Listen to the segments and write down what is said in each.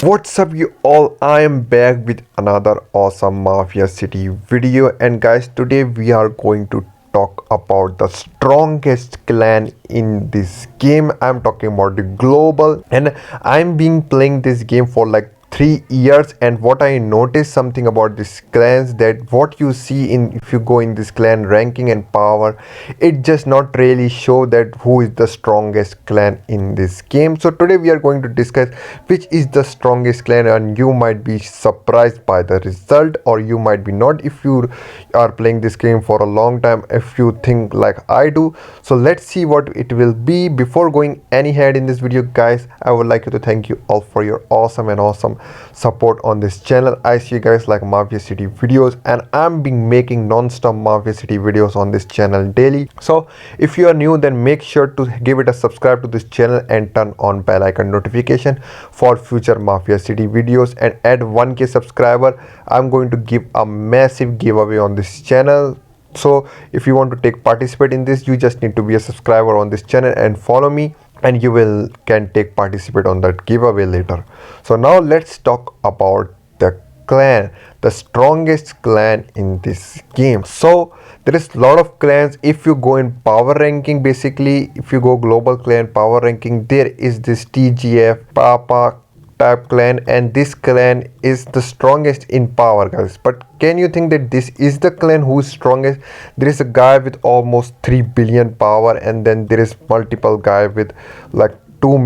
What's up you all, I am back with another awesome Mafia City video, and guys, today we are going to talk about the strongest clan in this game. I'm talking about the global, and I'm been playing this game for like 3 years, and what I noticed something about this clans, that what you see in if you go in this clan ranking and power, it just not really show that who is the strongest clan in this game. So today we are going to discuss which is the strongest clan, and you might be surprised by the result, or you might be not if you are playing this game for a long time, if you think like I do. So let's see what it will be. Before going any ahead in this video, guys, I would like to thank you all for your awesome support on this channel. I see you guys like Mafia City videos, and I'm been making non-stop Mafia City videos on this channel daily. So if you are new, then make sure to give it a subscribe to this channel and turn on bell icon notification for future Mafia City videos. And at 1k subscriber, I'm going to give a massive giveaway on this channel. So if you want to participate in this, you just need to be a subscriber on this channel and follow me, and you can participate on that giveaway later. So now let's talk about the clan, the strongest clan in this game. So there is a lot of clans. If you go in power ranking, basically if you go global clan power ranking, there is this TGF Papa type clan, and this clan is the strongest in power, guys. But can you think that this is the clan who is strongest? There is a guy with almost 3 billion power, and then there is multiple guy with like 2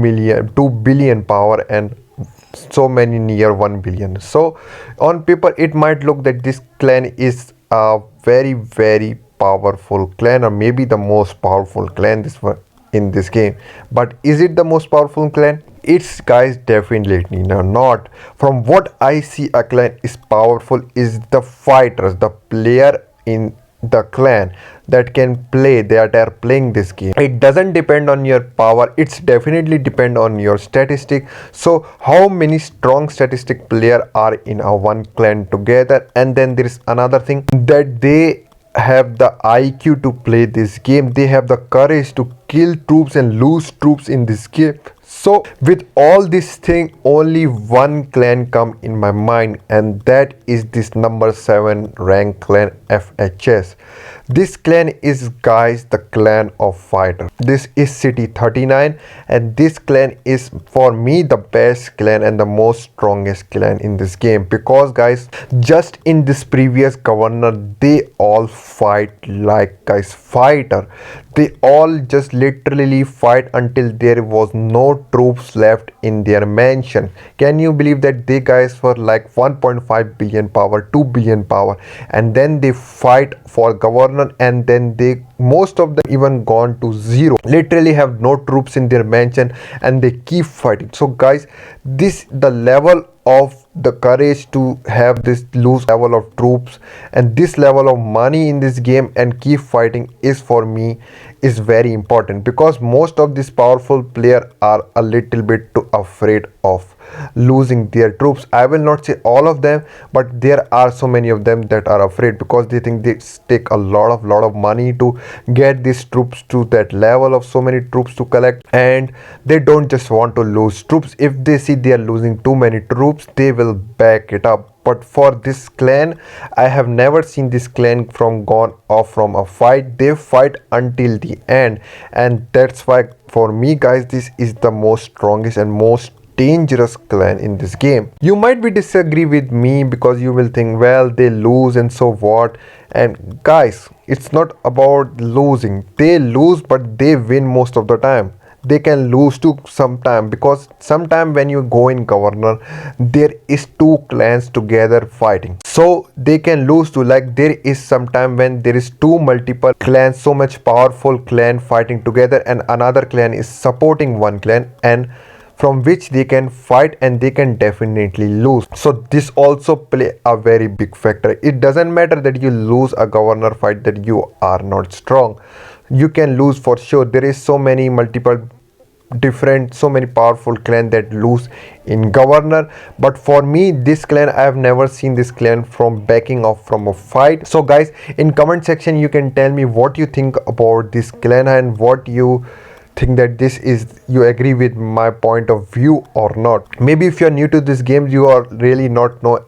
billion power, and so many near 1 billion. So on paper it might look that this clan is a very powerful clan, or maybe the most powerful clan in this game. But is it the most powerful clan? It's, guys, definitely not. From what I see, a clan is powerful is the fighters, the player in the clan that can play, that are playing this game. It doesn't depend on your power, it's definitely depend on your statistic. So how many strong statistic player are in a one clan together. And then there is another thing, that they have the IQ to play this game. They have the courage to kill troops and lose troops in this game. So with all this thing, only one clan come in my mind, and that is this number 7 rank clan, FHS. This clan is, guys, the clan of fighter. This is city 39, and this clan is for me the best clan and the most strongest clan in this game, because, guys, just in this previous governor, they all fight like, guys, fighter. They all just literally fight until there was no troops left in their mansion. Can you believe that? They guys were like 1.5 billion power, 2 billion power, and then they fight for governor, and then they, most of them even gone to zero, literally have no troops in their mansion, and they keep fighting. So, guys, this the level of the courage to have this loose level of troops and this level of money in this game and keep fighting is, for me, is very important, because most of these powerful players are a little bit too afraid of losing their troops. I will not say all of them, but there are so many of them that are afraid, because they think they take a lot of money to get these troops to that level of so many troops to collect, and they don't just want to lose troops. If they see they are losing too many troops, they will back it up. But for this clan, I have never seen this clan from gone off from a fight. They fight until the end, and that's why for me, guys, this is the most strongest and most dangerous clan in this game. You might be disagree with me, because you will think, well, they lose and so what. And guys, it's not about losing. They lose, but they win most of the time. They can lose too sometime, because sometime when you go in governor, there is two clans together fighting, so they can lose too. Like there is sometime when there is two multiple clans, so much powerful clan fighting together, and another clan is supporting one clan, and from which they can fight, and they can definitely lose. So this also play a very big factor. It doesn't matter that you lose a governor fight that you are not strong. You can lose for sure. There is so many multiple different, so many powerful clan that lose in governor. But for me, this clan, I have never seen this clan from backing off from a fight. So guys, in comment section you can tell me what you think about this clan and what you think that this is, you agree with my point of view or not. Maybe if you're new to this game, you are really not know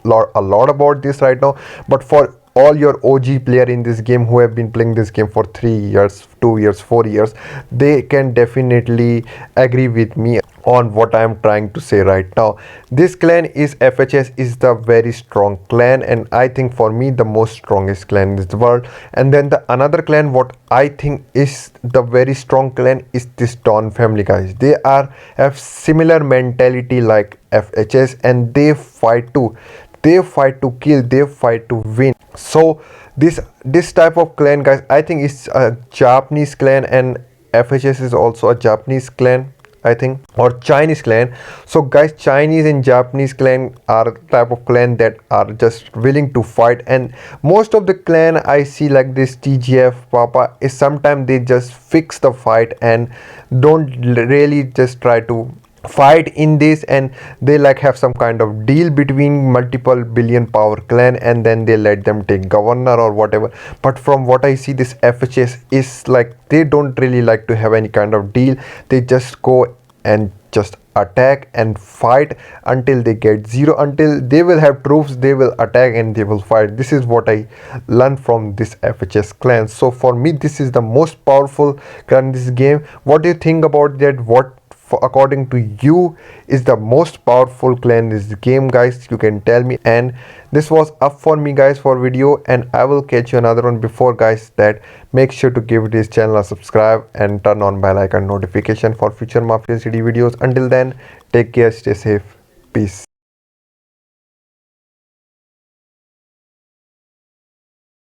a lot about this right now, but for all your OG player in this game who have been playing this game for 3 years, 2 years, 4 years, they can definitely agree with me on what I am trying to say right now. This clan is FHS is the very strong clan, and I think for me the most strongest clan in this world. And then the another clan what I think is the very strong clan is this Dawn family, guys. They are have similar mentality like FHS, and they fight to kill, they fight to win. So this type of clan, guys, I think it's a Japanese clan, and FHS is also a Japanese clan, I think, or Chinese clan. So guys, Chinese and Japanese clan are type of clan that are just willing to fight, and most of the clan I see like this TGF Papa is sometimes they just fix the fight and don't really just try to fight in this, and they like have some kind of deal between multiple billion power clan, and then they let them take governor or whatever. But from what I see, this FHS is like they don't really like to have any kind of deal. They just go and just attack and fight until they get zero, until they will have troops, they will attack and they will fight. This is what I learned from this FHS clan. So for me, this is the most powerful clan in this game. What do you think about that? What according to you is the most powerful clan in this game, guys? You can tell me. And this was up for me, guys, for video, and I will catch you another one. Before, guys, that make sure to give this channel a subscribe and turn on bell icon notification for future Mafia City videos. Until then, take care, stay safe, peace.